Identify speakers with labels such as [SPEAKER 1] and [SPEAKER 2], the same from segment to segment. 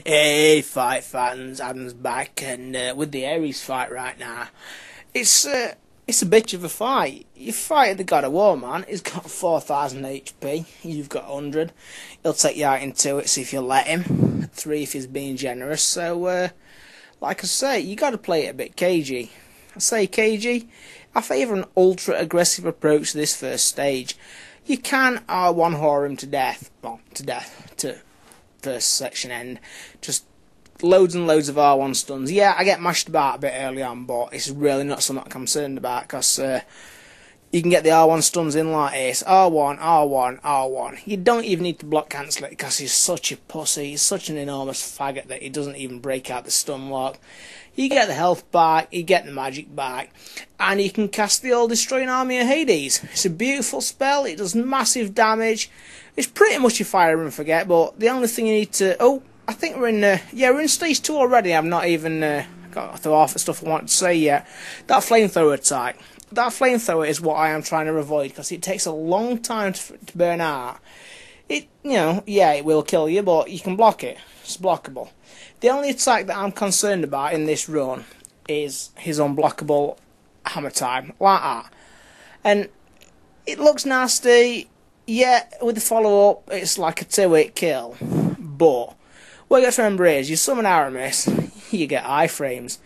[SPEAKER 1] Hey, fight fans, Adam's back, and with the Ares fight right now, it's a bitch of a fight. You fight the God of War, man. He's got 4,000 HP. You've got 100. He'll take you out in 2 hits if you let him. 3 if he's being generous. So, like I say, you got to play it a bit cagey. I say cagey. I favour an ultra aggressive approach to this first stage. You can R1 whore him to death. Well, to first section end. Just loads and loads of R1 stuns. Yeah, I get mashed about a bit early on, but it's really not something I'm concerned about, because you can get the R1 stuns in like this. R1, R1, R1. You don't even need to block cancel it, because he's such a pussy. He's such an enormous faggot that he doesn't even break out the stun lock. You get the health back, you get the magic back, and you can cast the all-destroying Army of Hades. It's a beautiful spell, it does massive damage. It's pretty much a fire and forget, but the only thing you need to... Oh, I think we're in... we're in stage 2 already. I've not even got through half the stuff I want to say yet. That flamethrower attack. That flamethrower is what I am trying to avoid, because it takes a long time to burn out. It will kill you, but you can block it. It's blockable. The only attack that I'm concerned about in this run is his unblockable hammer time, like that. And it looks nasty. Yeah, with the follow-up, it's like a 2-hit kill. But what you got to remember is, you summon Artemis, you get iframes.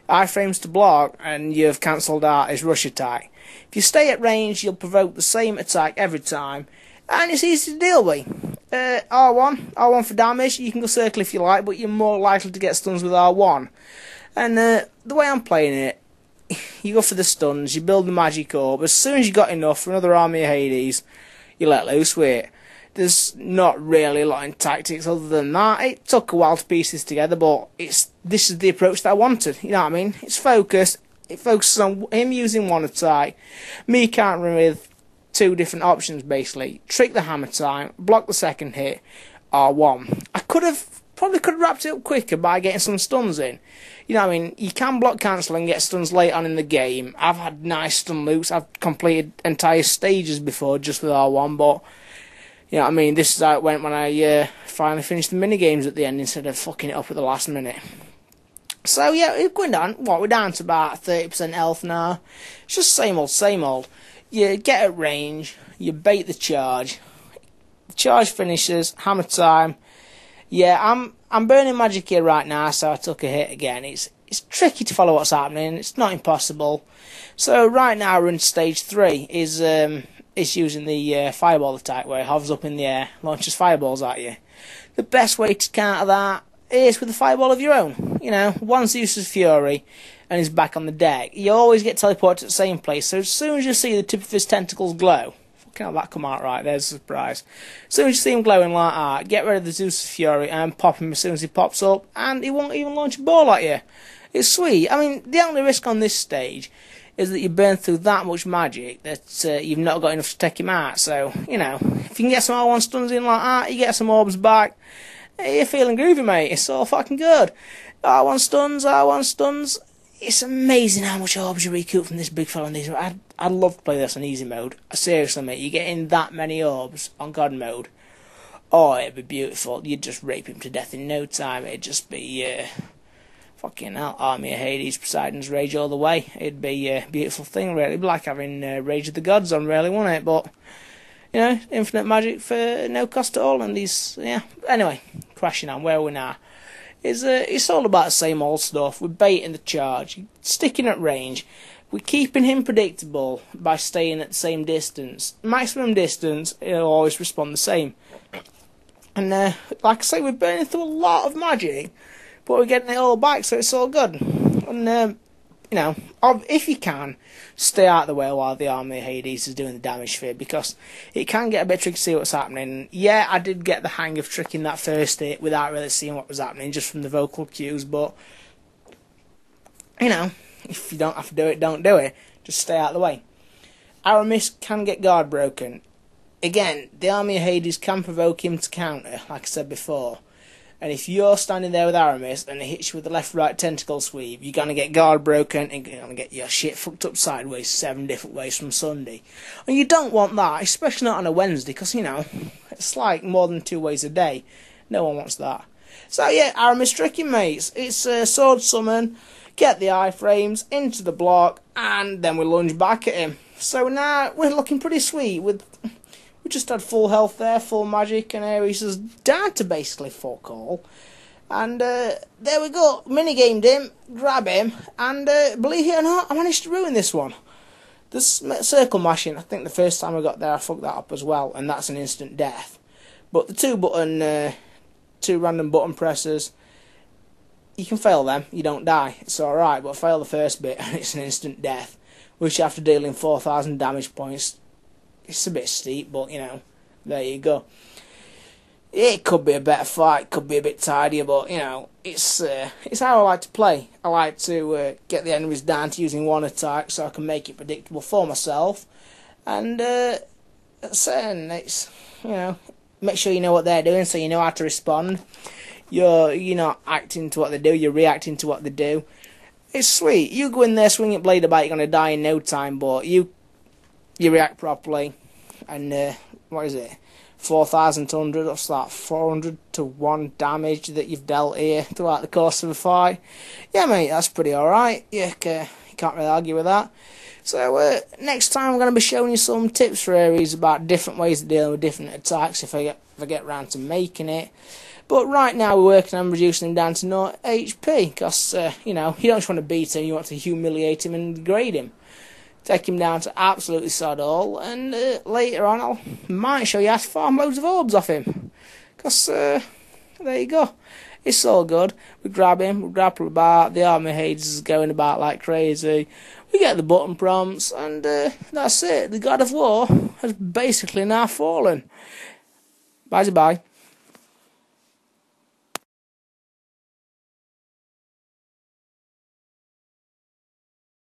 [SPEAKER 1] Iframes to block, and you've cancelled out his rush attack. If you stay at range, you'll provoke the same attack every time, and it's easy to deal with. R1 for damage. You can go circle if you like, but you're more likely to get stuns with R1. And the way I'm playing it, you go for the stuns, you build the magic orb. As soon as you got enough for another Army of Hades, you let loose with it. There's not really a lot in tactics other than that. It took a while to piece this together, but this is the approach that I wanted. You know what I mean? It's focused. It focuses on him using one attack, me countering with 2 different options, basically. Trick the hammer time, block the second hit, R1. I probably could have wrapped it up quicker by getting some stuns in. You know what I mean? You can block cancel and get stuns late on in the game. I've had nice stun loops. I've completed entire stages before just with R1, but you know what I mean? This is how it went when I finally finished the mini-games at the end instead of fucking it up at the last minute. So yeah, we're going down. We're down to about 30% health now. It's just same old, same old. You get at range, you bait the charge. The charge finishes, hammer time. Yeah, I'm burning magic here right now, so I took a hit again. It's tricky to follow what's happening. It's not impossible. So right now we're in stage 3. Is using the fireball attack, where it hovers up in the air, launches fireballs at you. The best way to counter that is with a fireball of your own. You know, one Zeus's Fury, and he's back on the deck. You always get teleported to the same place, so as soon as you see the tip of his tentacles glow, fucking hell, that come out right, there's a surprise. As soon as you see him glowing like that, get rid of the Zeus's Fury and pop him as soon as he pops up, and he won't even launch a ball at you. It's sweet. I mean, the only risk on this stage is that you burn through that much magic that you've not got enough to take him out. So, you know, if you can get some R1 stuns in like that, you get some orbs back, you're feeling groovy, mate. It's all fucking good. R1 stuns. It's amazing how much orbs you recoup from this big fella in these. I'd love to play this on easy mode. Seriously, mate, you get in that many orbs on God mode. Oh, it'd be beautiful. You'd just rape him to death in no time. It'd just be... fucking hell, Army of Hades, Poseidon's Rage all the way. It'd be a beautiful thing, really. It'd be like having Rage of the Gods on, really, wouldn't it? But, you know, infinite magic for no cost at all. And these, yeah. Anyway, crashing on, where are we now? It's all about the same old stuff. We're baiting the charge, sticking at range. We're keeping him predictable by staying at the same distance. Maximum distance, he'll always respond the same. And, like I say, we're burning through a lot of magic, but we're getting it all back, so it's all good. And, you know, if you can, stay out of the way while the Army of Hades is doing the damage for you, because it can get a bit tricky to see what's happening. Yeah, I did get the hang of tricking that first hit without really seeing what was happening, just from the vocal cues, but, you know, if you don't have to do it, don't do it. Just stay out of the way. Artemis can get guard broken. Again, the Army of Hades can provoke him to counter, like I said before. And if you're standing there with Artemis and it hits you with the left-right tentacle sweep, you're going to get guard broken and you're going to get your shit fucked up sideways 7 different ways from Sunday. And you don't want that, especially not on a Wednesday, because, you know, it's like more than 2 ways a day. No one wants that. So yeah, Artemis tricking, mates. It's a sword summon, get the iframes into the block, and then we lunge back at him. So now we're looking pretty sweet. We just had full health there, full magic, and Ares is down to basically fuck all. And there we go, minigamed him, grab him, and believe it or not, I managed to ruin this one. The circle mashing, I think the first time I got there I fucked that up as well, and that's an instant death. But the two random button presses, you can fail them, you don't die, it's alright, but fail the first bit and it's an instant death, which after dealing 4,000 damage points, it's a bit steep, but you know, there you go. It could be a better fight, could be a bit tidier, but you know, it's how I like to play. I like to get the enemies down to using one attack so I can make it predictable for myself, and it's, you know, make sure you know what they're doing so you know how to respond. You're not acting to what they do, you're reacting to what they do. It's sweet. You go in there swinging blade about, you're gonna die in no time, but you react properly, and what is it? 4,200, what's that, 400 to 1 damage that you've dealt here throughout the course of a fight. Yeah, mate, that's pretty alright. You can't really argue with that. So, next time I'm going to be showing you some tips for Ares about different ways of dealing with different attacks if I get round to making it. But right now we're working on reducing him down to 0 HP, because, you know, you don't just want to beat him, you want to humiliate him and degrade him. Take him down to absolutely sod all, and later on I might show you how to farm loads of orbs off him. Because, there you go. It's all good. We grab him, we grapple about, the army Hades is going about like crazy. We get the button prompts, and that's it. The God of War has basically now fallen. Bye-bye.